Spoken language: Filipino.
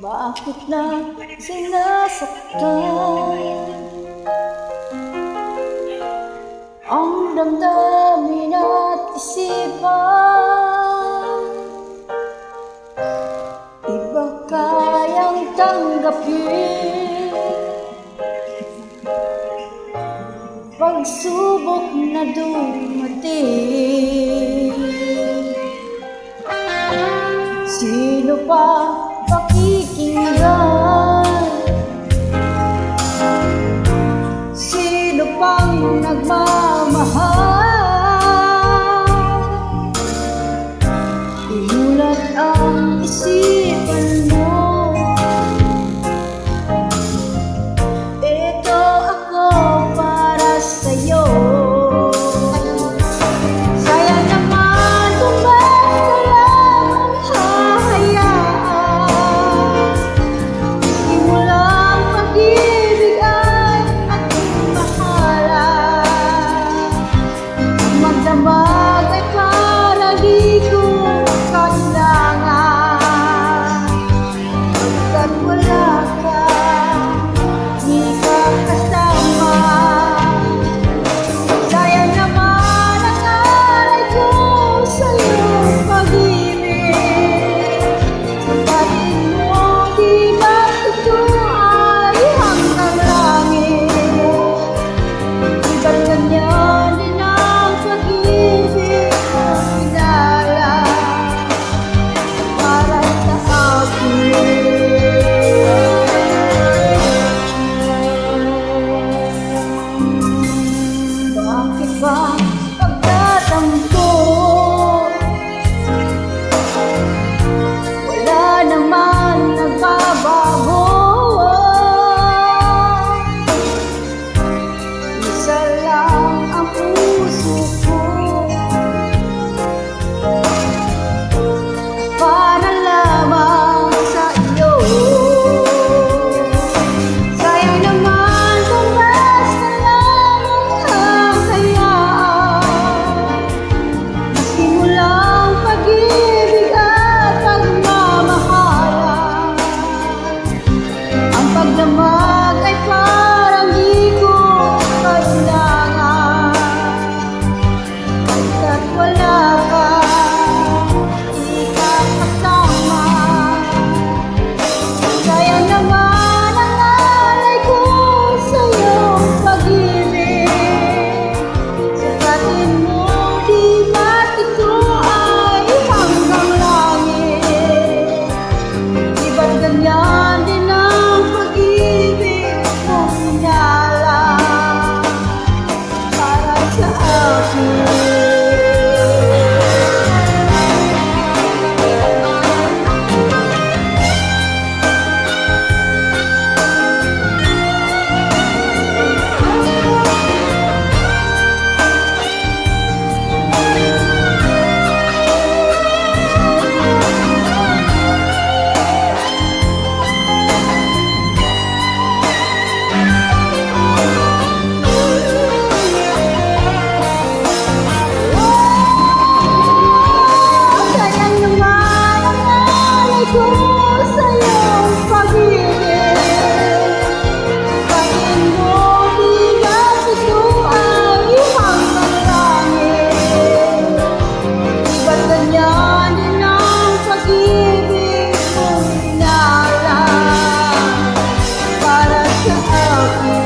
Bakit na sinasaktan ang damdamin at isipan? Iba kayang tanggapin pagsubok na dumating. Sino pa pakikinggan? Sino pang nagmamahal? Imulat ang isipan mo. Ito ako para sa'yo. Sayang naman kung basta lang ang hahayaan. Simulang pag-ibig ay ating mahalan. Magdamag ay para di ko kailangan. Pagkat wala ka, di ka kasama. Sayang naman ang alay ko sa iyong pag-ibig. Pagdating mo, di ba't ito ay hanggang langit? Iba't ganyan din ang pag-ibig mo minalang para sa akin. Bakit ba pagtatampo? Wala naman nagbabago. Isa lang ang puso ko, para lamang sa iyo. Sayang naman kung basta lang ang hahayaan. Simulang pag-ibig at pagmamahalan. Ang pagdamag ay parang di ko kailangan. Pagkat wala ka, di ka kasama. Sayang naman ang alay ko sa iyong pag-ibig. Sukatin mo, di ba't ito ay hanggang langit? Di ba't ganyan din ang pag-ibig mo minalang para sa akin? Sayang naman ang alay ko sa iyong pag-ibig. Sukatin mo, di ba't ito ay hanggang langit? Di ba't ganyan din ang pag-ibig mo minalang para sa akin?